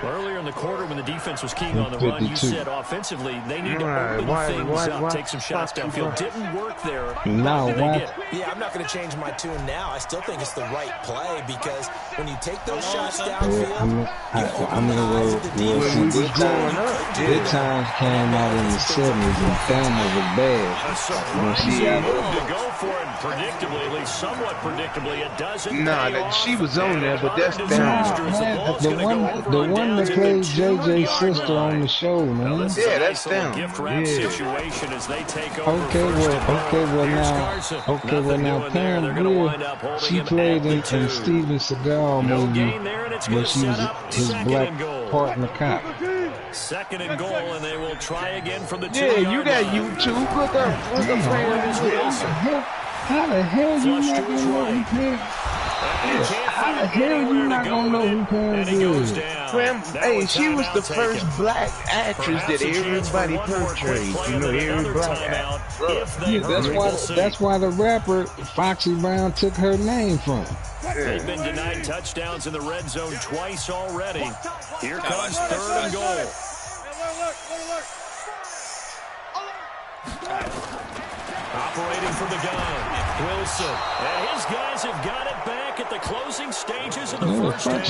Earlier in the quarter when the defense was keying on the run, you said offensively they need to open things up, take some shots downfield. Didn't work there. No, yeah, I'm not going to change my tune now. I still think it's the right play because when you take those shots downfield, good times came out in the 70s and Thelma was bad. To go for it predictably, at least somewhat predictably, it doesn't. Nah, she was on there, but that's Thelma. The one that played JJ's sister on the show, man. Yeah, that's them. Situation as they take over. Okay, now Pam Grier, she played in Steven Seagal movie where she was his black partner cop. Second and goal, and they will try again from the 2 Yeah, you got YouTube. Look up Pam. How the hell you not gonna know who Pam? How the hell you not gonna know who Pam is? Hey, she was the first black actress that everybody portrayed. You know, every black actress. Yeah, that's why the rapper Foxy Brown took her name from. They've been denied touchdowns in the red zone twice already. Here comes third and goal. Operating from the gun, Wilson. And his guys have got it back at the closing stages of the first half.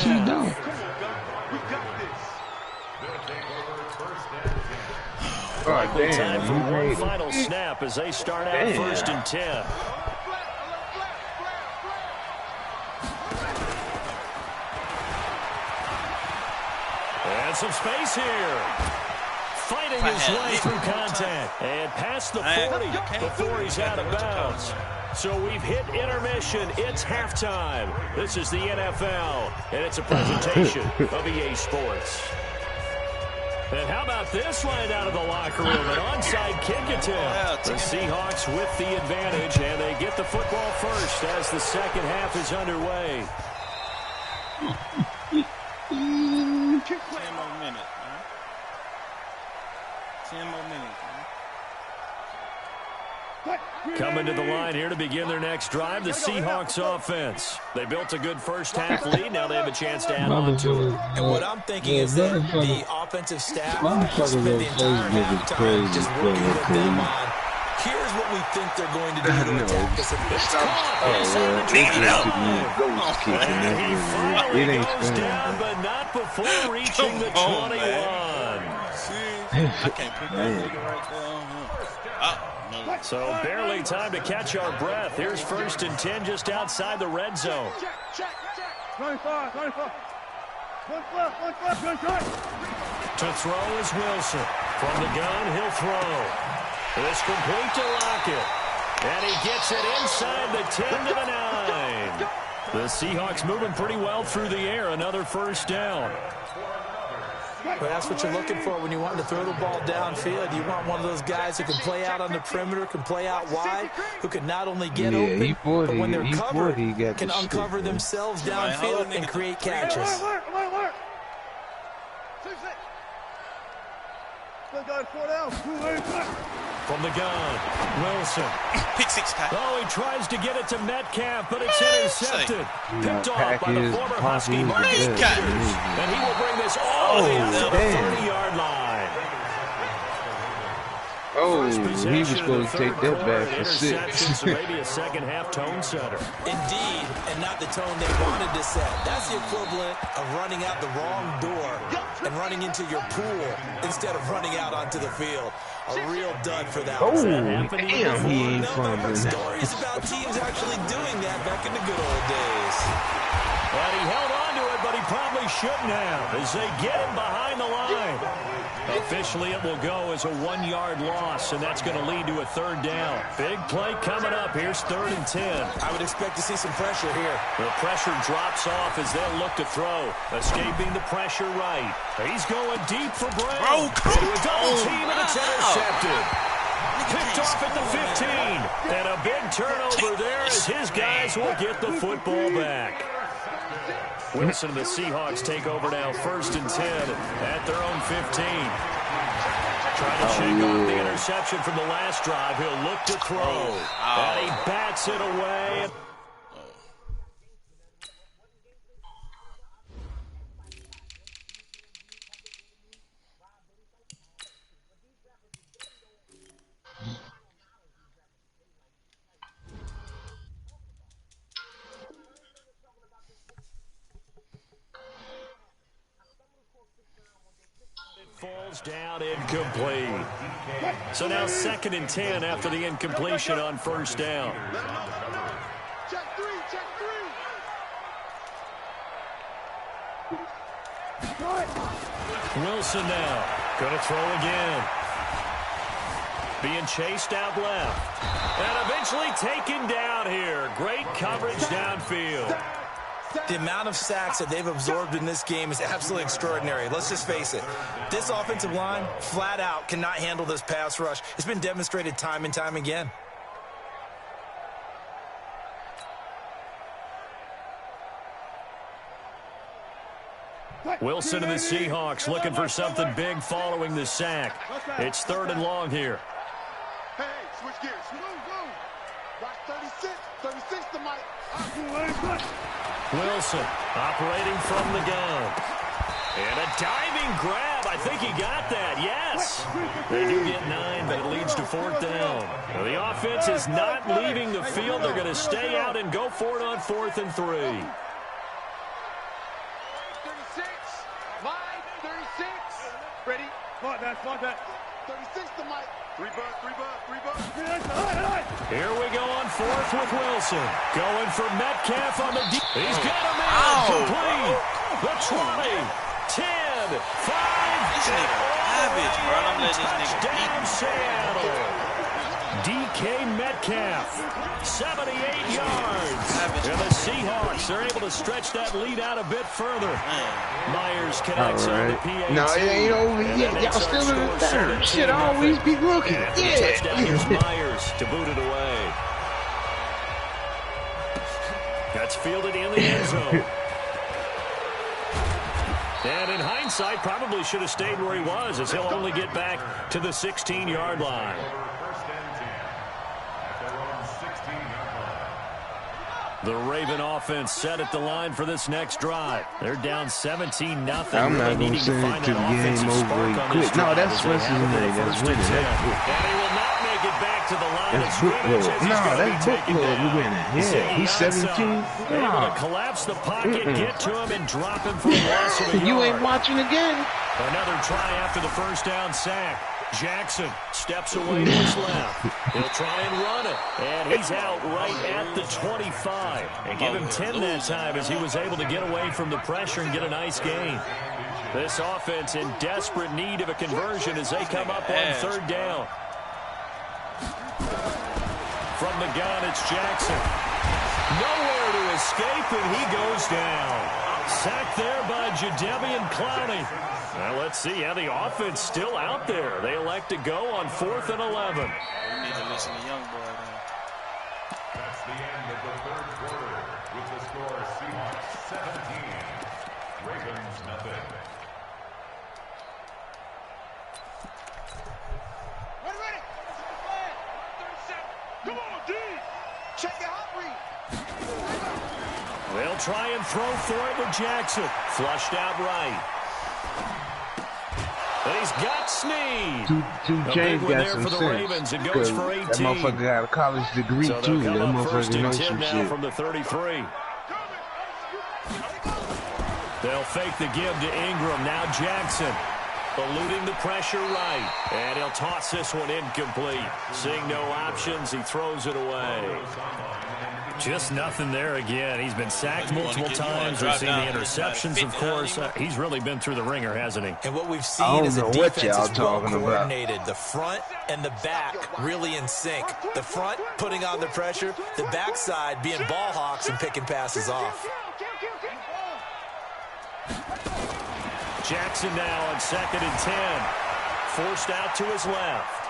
Time for one final snap as they start out first and 10. And some space here. Fighting his way through contact. And past the 40 before he's out of bounds. So we've hit intermission. It's halftime. This is the NFL, and it's a presentation of EA Sports. And how about this right out of the locker room? An onside kick attempt. The Seahawks with the advantage, and they get the football first as the second half is underway. 10 more minutes, man. 10 more minutes, man. Coming to the line here to begin their next drive, the Seahawks offense. They built a good first half lead. Now they have a chance to add on to it. And what I'm thinking is that the offensive staff spent the entire halftime just working with them on. Here's what we think they're going to do to attack us. And he finally goes down, but not before reaching the 21. I can't put that nigga right there on him. So barely time to catch our breath. Here's first and 10 just outside the red zone. To throw is Wilson. From the gun, he'll throw. It's complete to Lockett. And he gets it inside the 10 to the 9. The Seahawks moving pretty well through the air. Another first down. But that's what you're looking for when you want to throw the ball downfield. You want one of those guys who can play out on the perimeter, can play out wide, who can not only get open, but when they're covered, can uncover themselves downfield and create catches. From the gun, Wilson. Pick six, Pat. Oh, he tries to get it to Metcalf, but it's intercepted. Picked off by the former Husky, Marcus Peters. And he will bring this all the way up to the 30-yard line. Oh, First he was possession supposed to take that back for interception, 6. so maybe a second-half tone setter. Indeed, and not the tone they wanted to set. That's the equivalent of running out the wrong door and running into your pool instead of running out onto the field. A real dud for that. Oh, one. damn, he ain't fumbling. Stories about teams actually doing that back in the good old days. And he held on to it, but he probably shouldn't have as they get him behind the line. Officially, it will go as a 1-yard loss, and that's going to lead to a 3rd down. Big play coming up. Here's 3rd and 10. I would expect to see some pressure here. The pressure drops off as they'll look to throw. Escaping the pressure right. He's going deep for Brown. Into a double team, and it's intercepted. Picked off at the 15. And a big turnover there as his guys will get the football back. Wilson and the Seahawks take over now, 1st and 10 at their own 15. Trying to shake off the interception from the last drive. He'll look to throw. And he bats it away. Falls down incomplete. So now 2nd and 10 after the incompletion on 1st down. Check 3, check 3. Wilson now. Going to throw again. Being chased out left. And eventually taken down here. Great coverage downfield. The amount of sacks that they've absorbed in this game is absolutely extraordinary. Let's just face it. This offensive line, flat out, cannot handle this pass rush. It's been demonstrated time and time again. Wilson and the Seahawks looking for something big following the sack. It's 3rd and long here. Hey, switch gears. Woo. Watch 36. 36 to Mike. Wilson operating from the gun. And a diving grab. I think he got that. Yes. They do get 9, but it leads to 4th down. Now, the offense is not leaving the field. They're going to stay out and go for it on 4th and 3. 36. Line 36. Ready? Slide that. 36 to Mike. 3 bucks. Here we go on 4th with Wilson. Going for Metcalf on the deep. He's got him in. Complete. The 20, 10, 5. This nigga savage, bro. I'm letting this nigga Touchdown, Seattle. DK Metcalf, 78 yards. And the Seahawks are able to stretch that lead out a bit further. Myers connects on the PAT. No, it ain't over yet. Y'all still in the 3rd. Should always be looking. Yeah. Touchdown, here's Myers to boot it away. That's fielded in the end zone. And in hindsight, probably should have stayed where he was, as he'll only get back to the 16-yard line. The Raven offense set at the line for this next drive. They're down 17-0. I'm not going to send it to the game over quick. No, that's what's his name. That's winning. And he will not make it back to the line. That's Bookload. No, that's Bookload. We're winning. Yeah, he's 17. Able to collapse the pocket, get to him, and drop him for a loss of a yard. You ain't watching again. Another try after the 1st down sack. Jackson steps away to his left. He'll try and run it. And he's out right at the 25. And give him 10 that time as he was able to get away from the pressure and get a nice gain. This offense in desperate need of a conversion as they come up on 3rd down. From the gun, it's Jackson. Nowhere to escape, and he goes down. Sacked there by Jadeveon Clowney. Now let's see how the offense still out there. They elect to go on 4th and 11. We need to listen to young boy now. That's the end of the 3rd quarter with the score Seahawks 17, Ravens nothing. Ready. Come on, D. Check it out, read. They'll try and throw for it with Jackson. Flushed out right. And he's got Snead. Two James got some for the sense. Ravens. It goes for 18. That motherfucker got a college degree so too. That motherfucker knows 10 some now shit. from the 33. They'll fake the give to Ingram. Now Jackson eluding the pressure right. And he'll toss this one incomplete. Seeing no options, he throws it away. Just nothing there again. He's been sacked multiple times. We've seen the interceptions, of course. He's really been through the ringer, hasn't he? And what we've seen is a defense is well coordinated. The front and the back really in sync. The front putting on the pressure. The backside being ball hawks and picking passes off. Jackson now on 2nd and 10. Forced out to his left.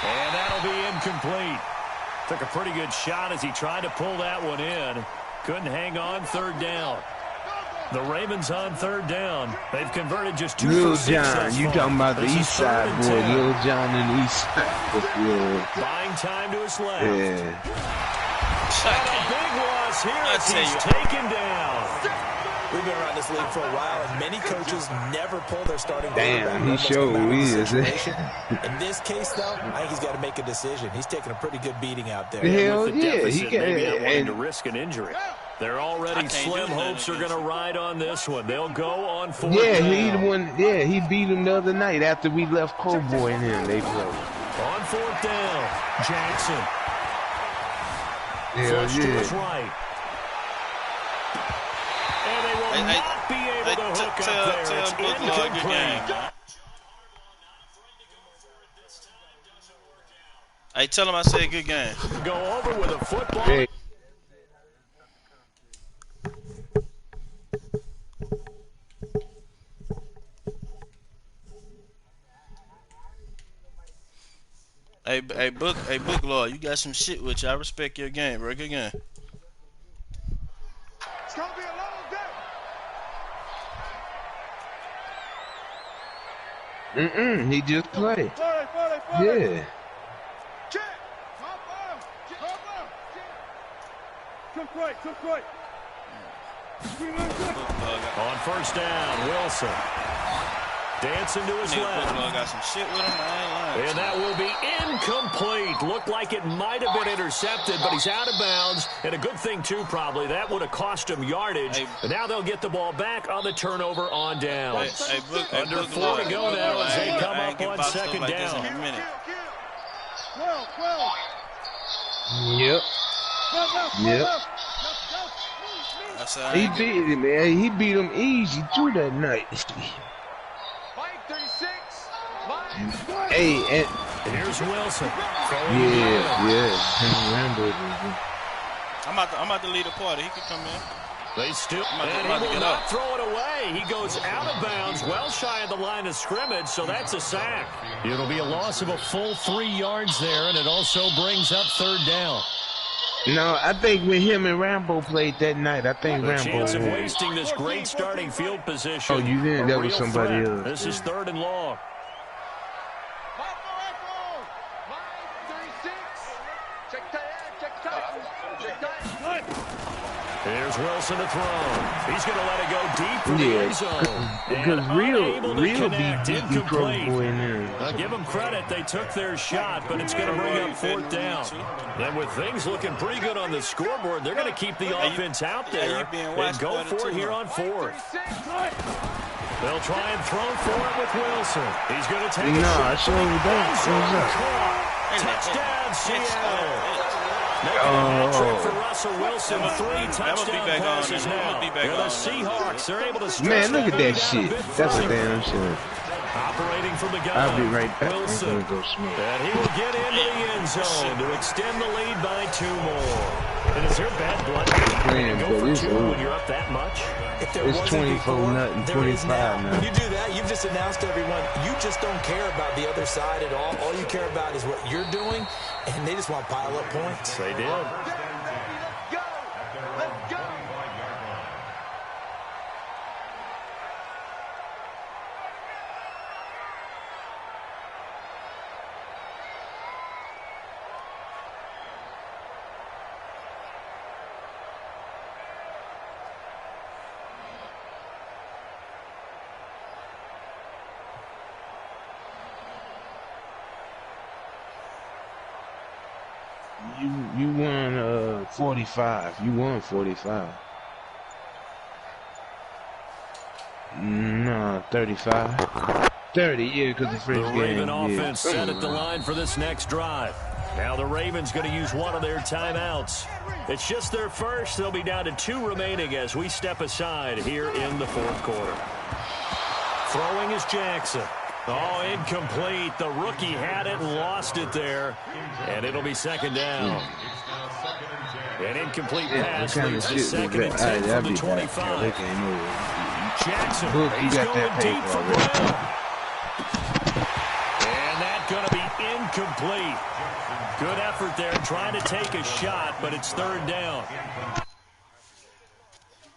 And that'll be incomplete. Took a pretty good shot as he tried to pull that one in. Couldn't hang on 3rd down. The Ravens on 3rd down. They've converted just 2 Lil for 6 John, you talking about the east side boy. Lil John and the east side. Yeah. Buying time to his left. Yeah. And a big loss here as he's taken down. We've been around this league for a while, and many coaches never pull their starting quarterback. Damn, he sure is. In this case, though, I think he's got to make a decision. He's taking a pretty good beating out there. Hell with the yeah, deficit, he can. Maybe not wanting to risk an injury. They're already slim hopes are going to ride on this one. They'll go on 4th Yeah, down. he the one. Yeah, he beat him the other night after we left Cowboy in him. They played. On 4th down, Jackson. Hell Flush to his right. And they will not be able to hook up there. It's incomplete. Hey, tell him I said good game. Go over with a football. Hey. Hey, Book Lord, you got some shit with you. I respect your game, bro. Good game. It's gonna be a long day. He just played. Play. Yeah. Check. Top out. Took right. On 1st down, Wilson. Dancing to his left. Got some shit with him. I ain't lying. And that will be incomplete. Looked like it might have been intercepted, but he's out of bounds. And a good thing, too, probably. That would have cost him yardage. But now they'll get the ball back on the turnover on down. Under 4 to go now as they come up on 2nd down. Yep. He beat him, man. He beat him easy, too, that night. Hey, and here's Wilson. Yeah. I'm about to lead a party. He can come in. They still, and he will not throw it away. He goes out of bounds, well shy of the line of scrimmage, so that's a sack. It'll be a loss of a full 3 yards there, and it also brings up 3rd down. No, I think when him and Rambo played that night, I think Rambo chance of won. wasting this great starting field position. Oh, you didn't? That was somebody else. This is 3rd and long. Here's Wilson to throw. He's going to let it go deep for the end zone. Because real be beating trouble in there. Give them credit. They took their shot, but it's going to bring up 4th down. And with things looking pretty good on the scoreboard, they're going to keep the offense out there and go for it here on 4th. They'll try and throw for it with Wilson. He's going to take a shot. I sure don't. Touchdown, Seattle. Trick for Russell Wilson. 3 touchdown passes now. The Seahawks, they're able to stretch. Man, look at that shit. That's a damn shit. Operating from the gun. I'll be right back. Wilson. And he will get into the end zone to extend the lead by 2 more. And is there bad blood? Man, Go for 2 when you're up that much? It's 24-0, 25 now. When you do that, you've just announced to everyone, you just don't care about the other side at all. All you care about is what you're doing, and they just want to pile up points. They did. You won 45. You won 45. No, 35. 30, yeah, because the first the game. Raven offense set at the line for this next drive. Now the Ravens going to use one of their timeouts. It's just their first. They'll be down to 2 remaining as we step aside here in the fourth quarter. Throwing is Jackson. Oh, incomplete. The rookie had it and lost it there. And it'll be second down. An incomplete pass leads to 2nd and 10 from the 25. Jackson, he's going deep for Brown. And that's going to be incomplete. Good effort there trying to take a shot, but it's 3rd down.